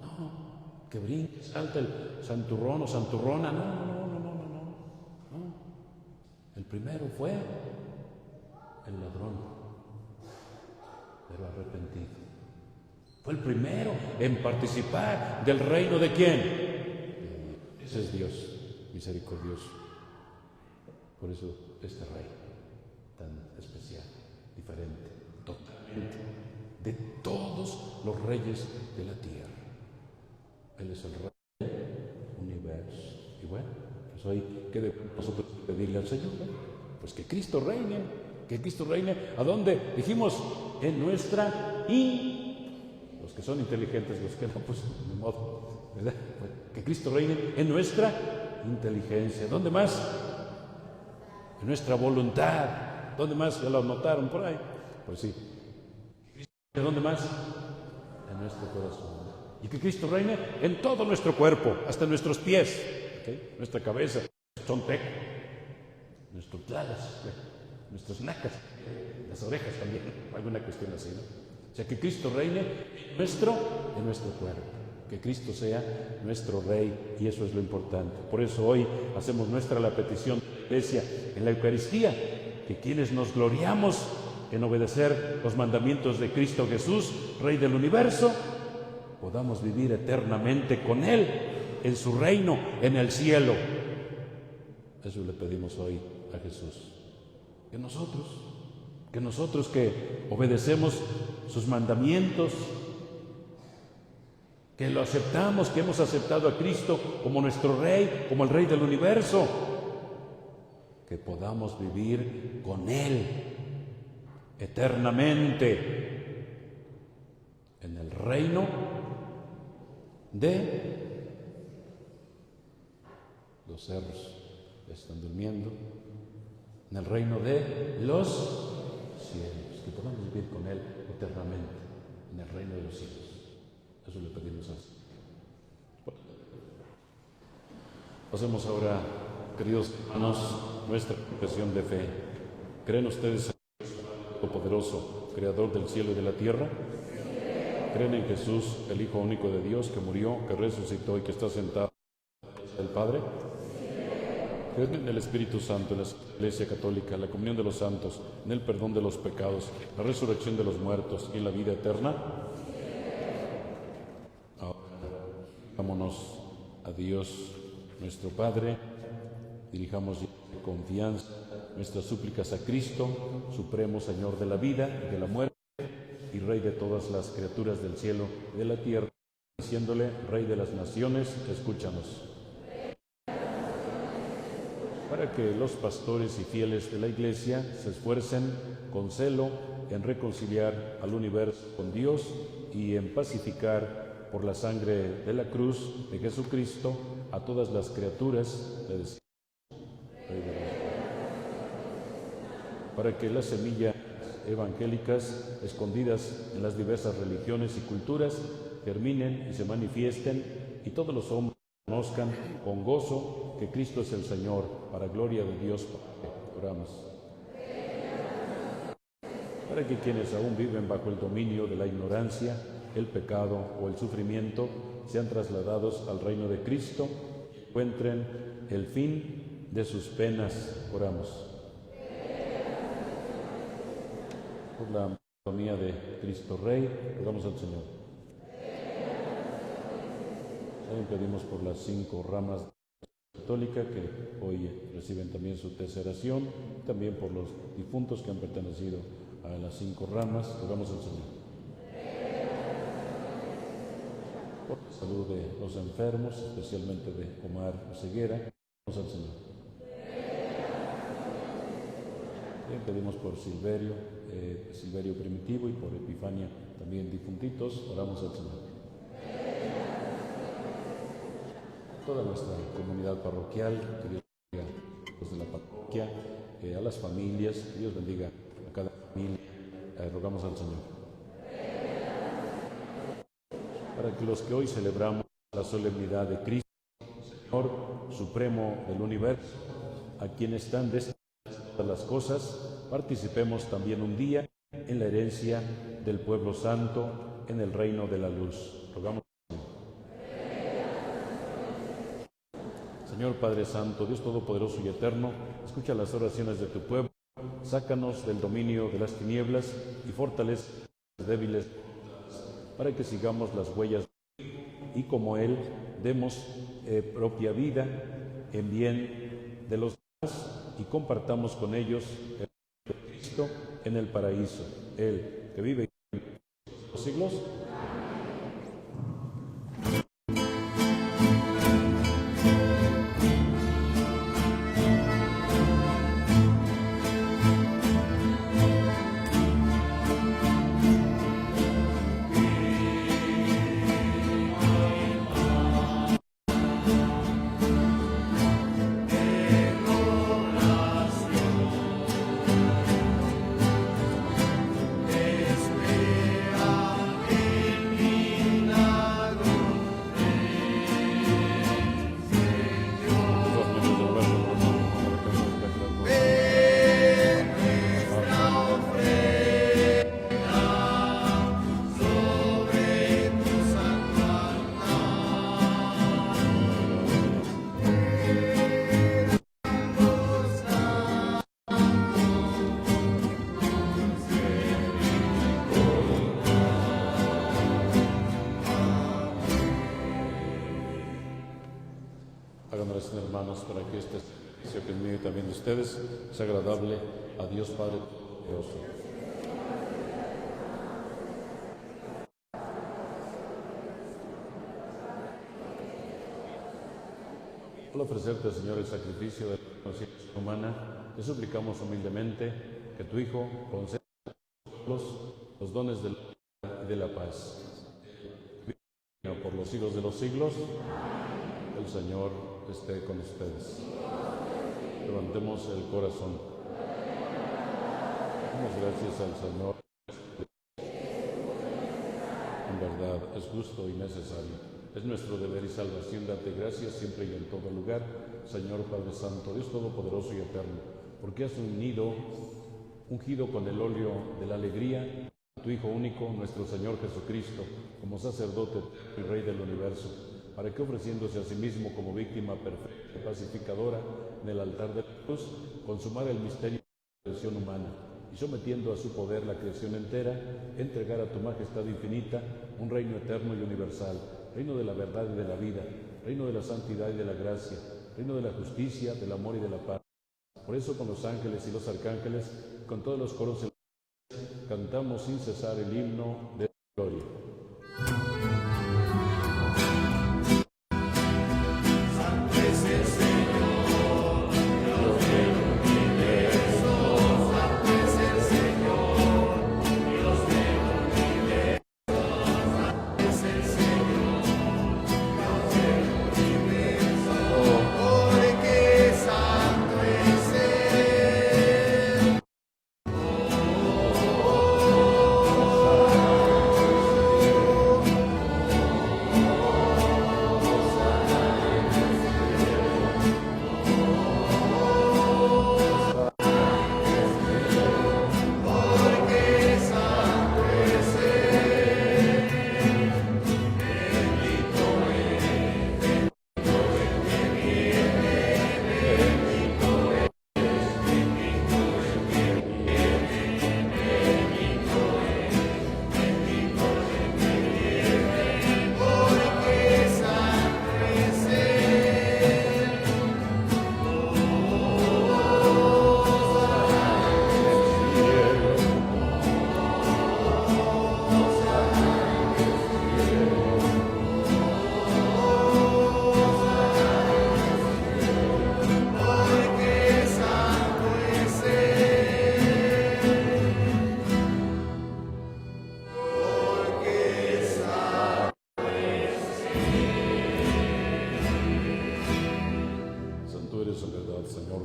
No, que brinque, salta el santurrón o santurrona. No. El primero fue el ladrón, pero arrepentido. Fue el primero en participar del reino de ¿quién? Ese es Dios, misericordioso. Por eso este rey tan especial, diferente, totalmente, de todos los reyes de la tierra. Él es el rey del universo. Y bueno, pues hoy, ¿qué debemos nosotros pedirle al Señor? Pues que Cristo reine. Que Cristo reine. ¿A dónde? Dijimos, en nuestra los que son inteligentes, los que no, pues de modo, ¿verdad? Pues que Cristo reine en nuestra inteligencia. ¿Dónde más? En nuestra voluntad. ¿Dónde más? Ya lo notaron por ahí. Pues sí. ¿Dónde más? En nuestro corazón. Y que Cristo reine en todo nuestro cuerpo, hasta nuestros pies, ¿okay? Nuestra cabeza, nuestro chontec, nuestros tlalas, nuestras nacas, las orejas también, alguna cuestión así, ¿no? O sea, que Cristo reine en nuestro cuerpo, que Cristo sea nuestro Rey, y eso es lo importante. Por eso hoy hacemos nuestra la petición de la Iglesia en la Eucaristía, que quienes nos gloriamos en obedecer los mandamientos de Cristo Jesús, Rey del universo, podamos vivir eternamente con Él, en su reino, en el cielo. Eso le pedimos hoy a Jesús. Que nosotros que obedecemos sus mandamientos, que lo aceptamos, que hemos aceptado a Cristo como nuestro Rey, como el Rey del universo, que podamos vivir con Él eternamente en el reino de los cerros que están durmiendo, en el reino de los cielos, que podamos vivir con Él eternamente en el reino de los cielos. Eso le pedimos a Dios. Pasemos ahora, queridos hermanos, nuestra confesión de fe. ¿Creen ustedes en Dios Todopoderoso, Creador del cielo y de la tierra? ¿Creen en Jesús, el Hijo único de Dios, que murió, que resucitó y que está sentado a la derecha del Padre? ¿Creen en el Espíritu Santo, en la Iglesia Católica, la comunión de los santos, en el perdón de los pecados, la resurrección de los muertos y en la vida eterna? Ahora, vámonos a Dios nuestro Padre, dirijamos con confianza nuestras súplicas a Cristo, Supremo Señor de la vida y de la muerte, y Rey de todas las criaturas del cielo y de la tierra, diciéndole, Rey de las naciones, escúchanos. Para que los pastores y fieles de la Iglesia se esfuercen con celo en reconciliar al universo con Dios y en pacificar por la sangre de la cruz de Jesucristo a todas las criaturas, le decimos, para que las semillas evangélicas escondidas en las diversas religiones y culturas germinen y se manifiesten y todos los hombres conozcan con gozo que Cristo es el Señor, para gloria de Dios Padre. Oramos. Para que quienes aún viven bajo el dominio de la ignorancia, el pecado o el sufrimiento sean trasladados al reino de Cristo y encuentren el fin de sus penas. Oramos. Por la mayoría de Cristo Rey, rogamos al Señor. También pedimos por las 5 ramas de la católica que hoy reciben también su terceración, también por los difuntos que han pertenecido a las 5 ramas, rogamos al Señor. Por la salud de los enfermos, especialmente de Omar Ceguera, rogamos al Señor. También pedimos por Silverio Primitivo y por Epifania, también difuntitos, oramos al Señor. Toda nuestra comunidad parroquial, que Dios bendiga a los de la parroquia, a las familias, que Dios bendiga a cada familia, rogamos al Señor. Para que los que hoy celebramos la solemnidad de Cristo, Señor Supremo del universo, a quienes están destinadas todas las cosas, participemos también un día en la herencia del pueblo santo en el reino de la luz. Rogamos. Señor Padre Santo, Dios Todopoderoso y Eterno, escucha las oraciones de tu pueblo, sácanos del dominio de las tinieblas y fortalece a los débiles, para que sigamos las huellas y como Él demos propia vida en bien de los demás y compartamos con ellos el de Cristo en el paraíso, Él que vive en los siglos. Hermanos, para que este servicio que es mío y también de ustedes sea agradable a Dios Padre Todopoderoso. Al ofrecerte, Señor, el sacrificio de la conciencia humana, te suplicamos humildemente que tu Hijo conceda a los dones de la vida y de la paz. Por los siglos de los siglos, el Señor esté con ustedes. Levantemos el corazón. Damos gracias al Señor. En verdad, es justo y necesario. Es nuestro deber y salvación darte gracias siempre y en todo lugar, Señor Padre Santo, Dios Todopoderoso y Eterno, porque has ungido con el óleo de la alegría a tu Hijo único, nuestro Señor Jesucristo, como sacerdote y Rey del universo, para que ofreciéndose a sí mismo como víctima perfecta y pacificadora en el altar de la cruz, consumara el misterio de la creación humana y sometiendo a su poder la creación entera, entregar a tu majestad infinita un reino eterno y universal, reino de la verdad y de la vida, reino de la santidad y de la gracia, reino de la justicia, del amor y de la paz. Por eso con los ángeles y los arcángeles, con todos los coros celestiales, cantamos sin cesar el himno de gloria.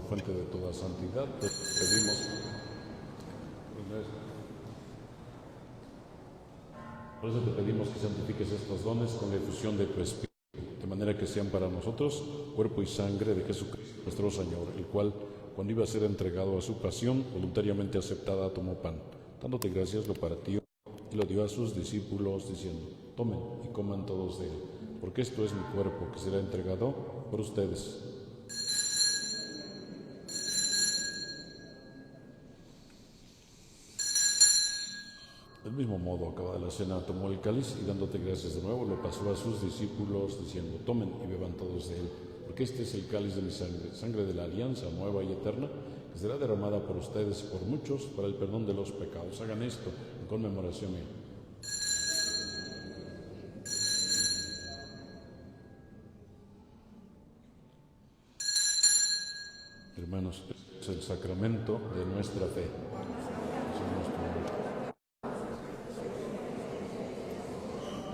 Fuente de toda santidad, te pedimos, por eso te pedimos que santifiques estos dones con la efusión de tu Espíritu, de manera que sean para nosotros cuerpo y sangre de Jesucristo nuestro Señor, el cual, cuando iba a ser entregado a su pasión, voluntariamente aceptada, tomó pan. Dándote gracias, lo partió y lo dio a sus discípulos, diciendo: tomen y coman todos de él, porque esto es mi cuerpo, que será entregado por ustedes. Del mismo modo, acabada la cena, tomó el cáliz y dándote gracias de nuevo, lo pasó a sus discípulos, diciendo: tomen y beban todos de él, porque este es el cáliz de mi sangre, sangre de la alianza nueva y eterna, que será derramada por ustedes y por muchos para el perdón de los pecados. Hagan esto en conmemoración mía. Hermanos, este es el sacramento de nuestra fe.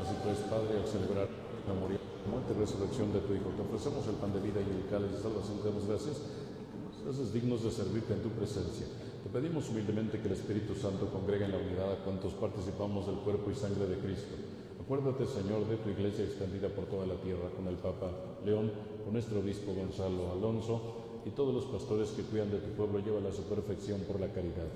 Así pues, Padre, al celebrar la memoria, muerte y resurrección de tu Hijo, te ofrecemos el pan de vida y el cáliz de salvación. Te damos gracias, que nos haces dignos de servirte en tu presencia. Te pedimos humildemente que el Espíritu Santo congregue en la unidad a cuantos participamos del cuerpo y sangre de Cristo. Acuérdate, Señor, de tu iglesia extendida por toda la tierra, con el Papa León, con nuestro obispo Gonzalo Alonso, y todos los pastores que cuidan de tu pueblo, llévala a su perfección por la caridad.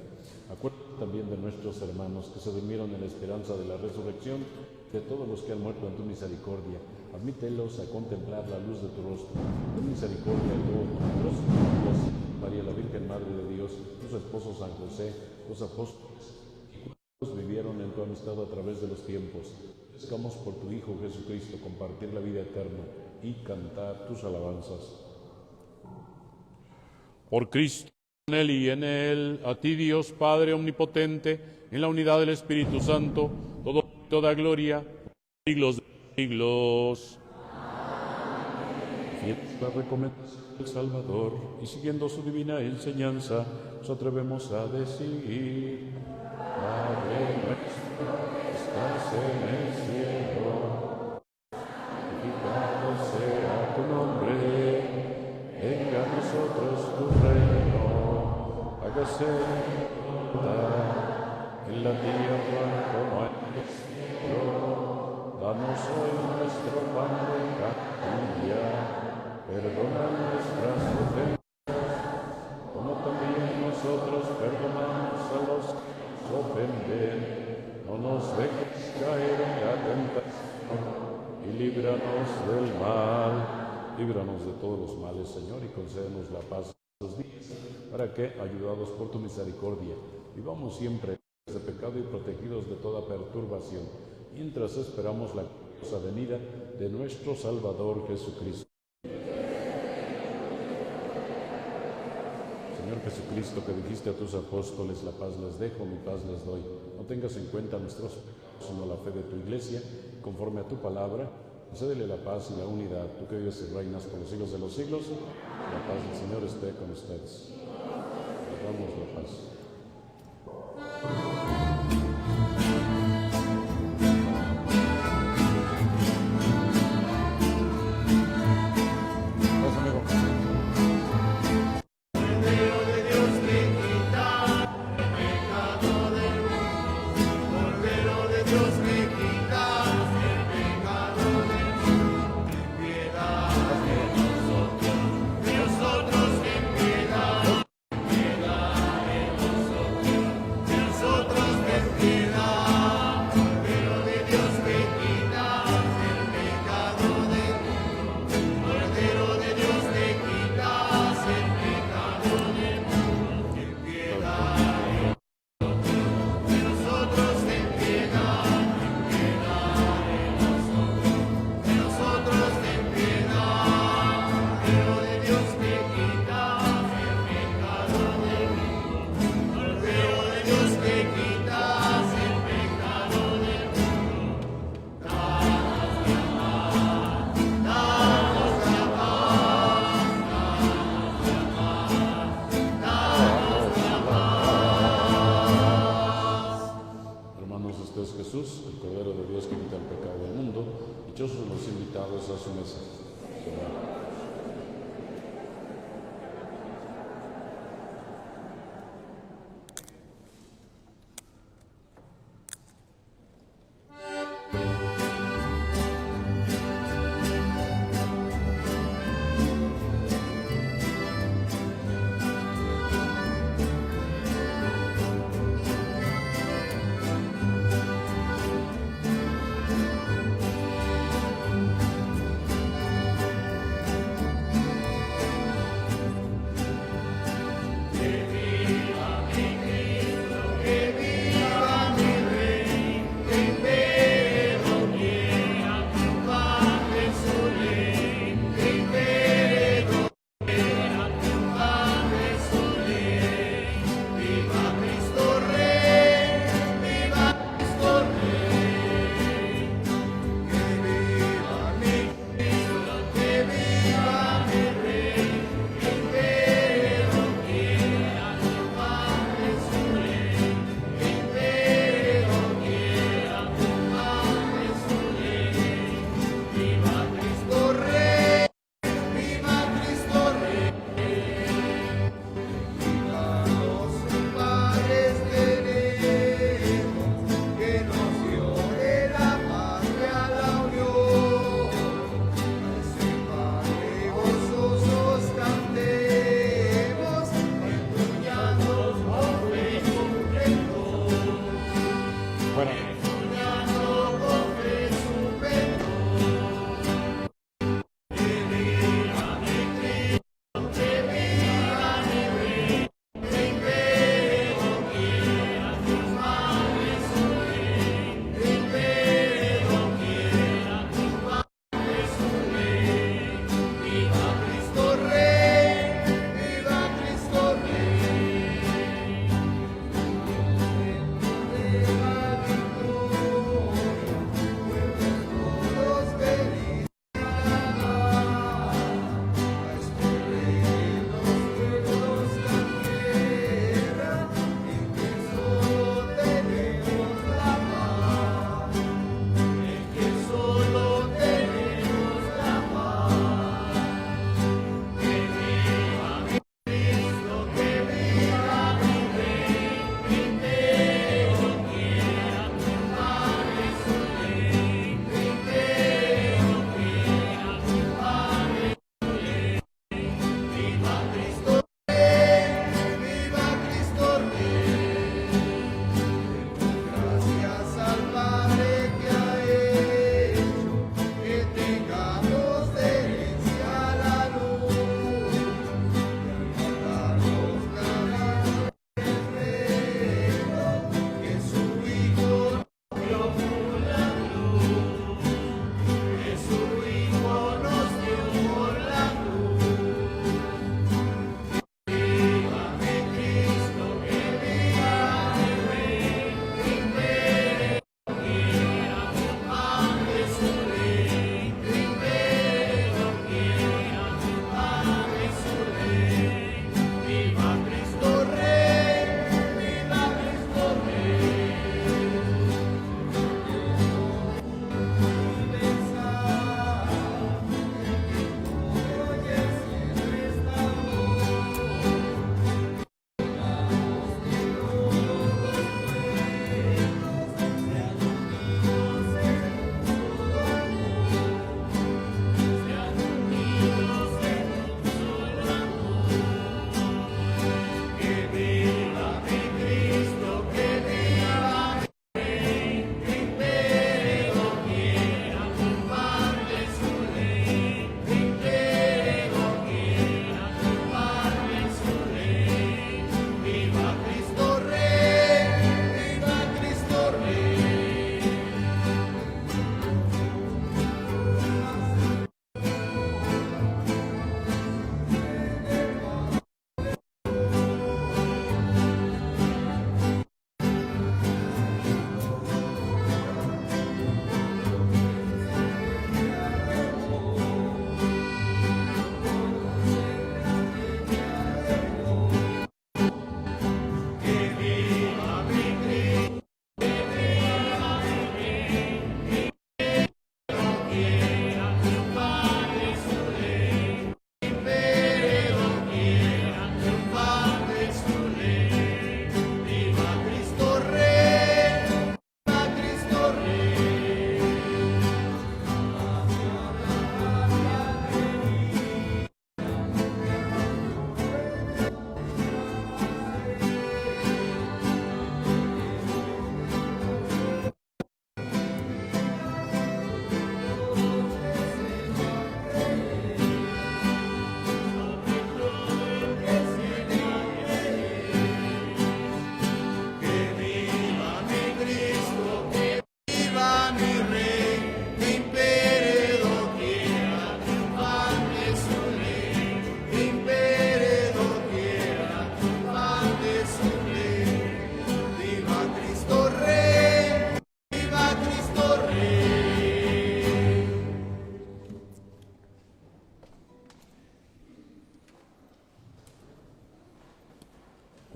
Acuérdate también de nuestros hermanos que se durmieron en la esperanza de la resurrección, de todos los que han muerto en tu misericordia. Admítelos a contemplar la luz de tu rostro. Ten misericordia de todos nosotros, María, la Virgen Madre de Dios, tus esposos San José, los apóstoles, y cuantos vivieron en tu amistad a través de los tiempos. Buscamos por tu Hijo Jesucristo compartir la vida eterna y cantar tus alabanzas. Por Cristo, en Él y en Él, a ti Dios Padre Omnipotente, en la unidad del Espíritu Santo, toda gloria, siglos de siglos. Fiel es la recomendación del Salvador, y siguiendo su divina enseñanza, nos atrevemos a decir: Padre nuestro, que estás en el cielo, santificado sea tu nombre. Venga a nosotros tu reino, hágase tu voluntad en la tierra como en el cielo. Danos hoy nuestro pan de cada día, perdona nuestras ofensas, como también nosotros perdonamos a los que nos ofenden. No nos dejes caer en la tentación y líbranos del mal. Líbranos de todos los males, Señor, y concédenos la paz en estos días, para que, ayudados por tu misericordia, vivamos siempre libres de pecado y protegidos de toda perturbación, mientras esperamos la gloriosa venida de nuestro Salvador Jesucristo. Señor Jesucristo, que dijiste a tus apóstoles: la paz les dejo, mi paz les doy. No tengas en cuenta nuestros pecados, sino la fe de tu Iglesia, conforme a tu palabra. Concédele la paz y la unidad, tú que vives y reinas por los siglos de los siglos. La paz del Señor esté con ustedes. Le damos la paz. Dichosos los invitados a su mesa.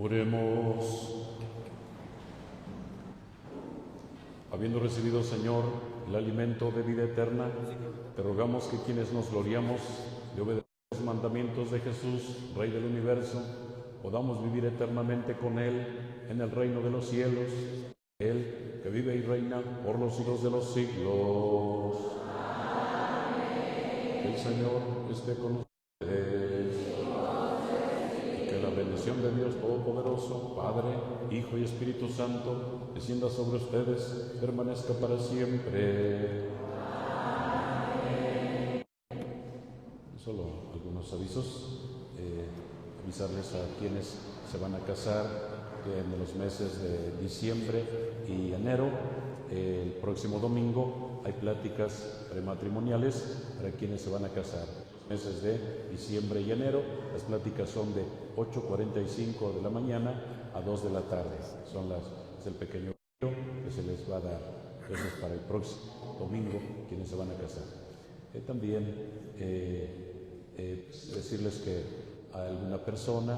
Oremos. Habiendo recibido, Señor, el alimento de vida eterna, te rogamos que quienes nos gloriamos de obedecer los mandamientos de Jesús, Rey del universo, podamos vivir eternamente con Él en el reino de los cielos, Él que vive y reina por los siglos de los siglos. Amén. El Señor esté con ustedes. Que la bendición de Dios Todopoderoso, Padre, Hijo y Espíritu Santo, descienda sobre ustedes, permanezca para siempre. Amén. Solo algunos avisos. Avisarles a quienes se van a casar que en los meses de diciembre y enero, el próximo domingo, hay pláticas prematrimoniales para quienes se van a casar. Los meses de diciembre y enero, las pláticas son de 8:45 de la mañana a 2 de la tarde. Es el pequeño que se les va a dar. Eso es para el próximo domingo, quienes se van a casar. También decirles que a alguna persona,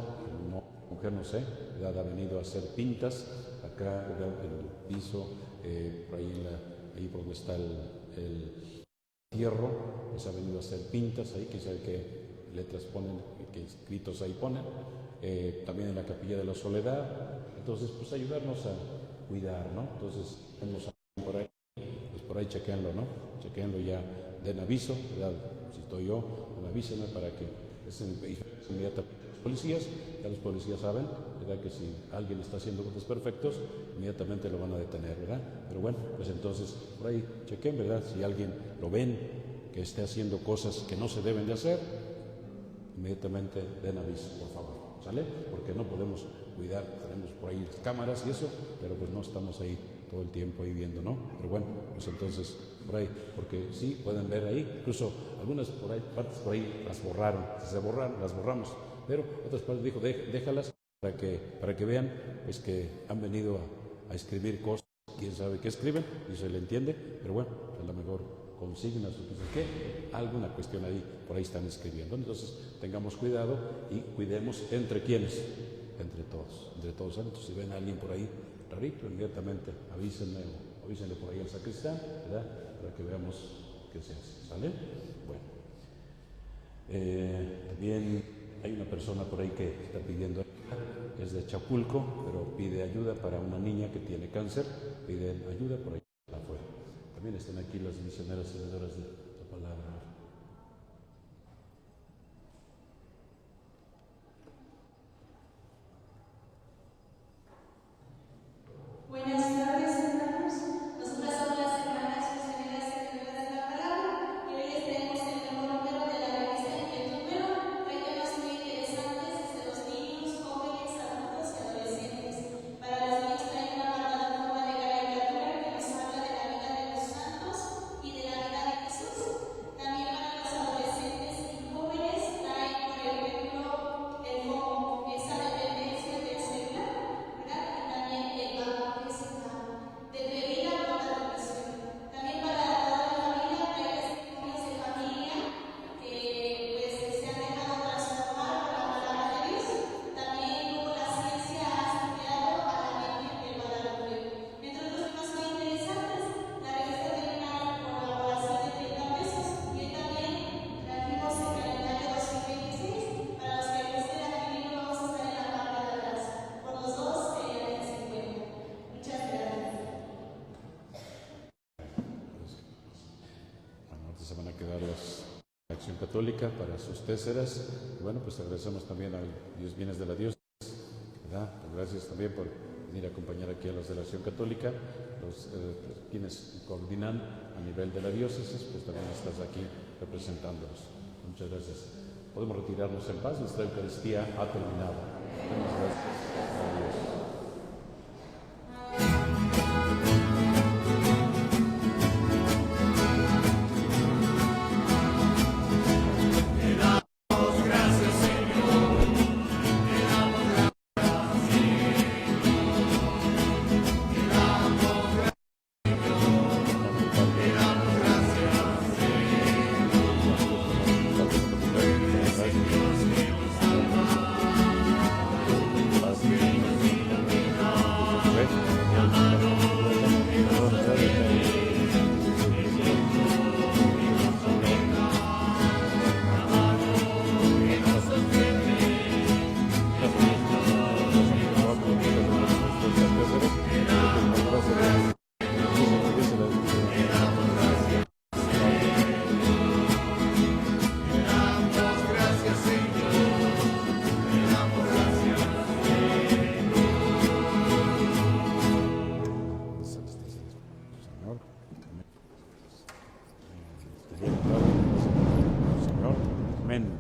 mujer no sé, ha venido a hacer pintas acá en el piso, por ahí por donde está el hierro, pues ha venido a hacer pintas ahí, quién sabe qué letras ponen, qué escritos ahí ponen, también en la Capilla de la Soledad. Entonces pues ayudarnos a cuidar, ¿no? Entonces tenemos por ahí, pues por ahí chequenlo, ¿no? Chequenlo, ya den aviso, ¿verdad? Si estoy yo, avísenme para que inmediatamente los policías, ya los policías saben, ¿verdad? Que si alguien está haciendo cosas perfectos, inmediatamente lo van a detener, ¿verdad? Pero bueno, pues entonces por ahí chequen, ¿verdad? Si alguien lo ven que esté haciendo cosas que no se deben de hacer, inmediatamente den aviso, por favor, ¿sale? Porque no podemos cuidar, tenemos por ahí cámaras y eso, pero pues no estamos ahí todo el tiempo ahí viendo, ¿no? Pero bueno, pues entonces por ahí, porque sí, pueden ver ahí, incluso algunas por ahí, partes por ahí las borraron, si se borraron, las borramos, pero otras partes dijo, déjalas para que vean, pues que han venido a escribir cosas, quién sabe qué escriben, y se le entiende, pero bueno, a lo mejor consignas o qué, alguna cuestión ahí, por ahí están escribiendo. Entonces tengamos cuidado y cuidemos entre quienes, entre todos, entonces si ven a alguien por ahí rarito, inmediatamente avísenle por ahí al sacristán, ¿verdad? Para que veamos qué se hace, ¿sale? Bueno, también hay una persona por ahí que está pidiendo ayuda, es de Chapulco, pero pide ayuda para una niña que tiene cáncer, piden ayuda por ahí afuera. También están aquí las misioneras seguidoras de la palabra. Buenas tardes, hermanos. Nosotras somos las hermanas misioneras seguidoras de la palabra y hoy les tenemos el nuevo número de la revista Inquietud Nueva. Hay temas muy interesantes desde los niños, jóvenes, adultos y adolescentes. Para los niños trae una apartado en forma de caricatura que nos habla de la vida de los santos y de la vida de Jesús. También para los adolescentes y jóvenes trae, por ejemplo, el foco, esa dependencia del celular, ¿verdad? Y también el banco. De bebida o la profesión. También para toda la vida hay testimonios de familia que pues se han dejado transformar por la palabra de Dios. También como la ciencia ha estudiado a la Virgen de Guadalupe. Entre otros temas muy interesantes, la revista tiene una colaboración de 30 pesos y hoy también trajimos el calendario 2026. Para los que gusten adquirirlo vamos a estar en la parte de atrás. Por los dos serían 50. Muchas gracias. Bueno, ahorita se van a quedar la Acción Católica para sus téseras. Y bueno, pues agradecemos también a Dios Bienes de la Diócesis, ¿verdad? Pues gracias también por venir a acompañar aquí a los de la Acción Católica, quienes coordinan a nivel de la diócesis, pues también estás aquí representándolos. Muchas gracias. Podemos retirarnos en paz, nuestra Eucaristía ha terminado. Muchas gracias. Adiós. Amén.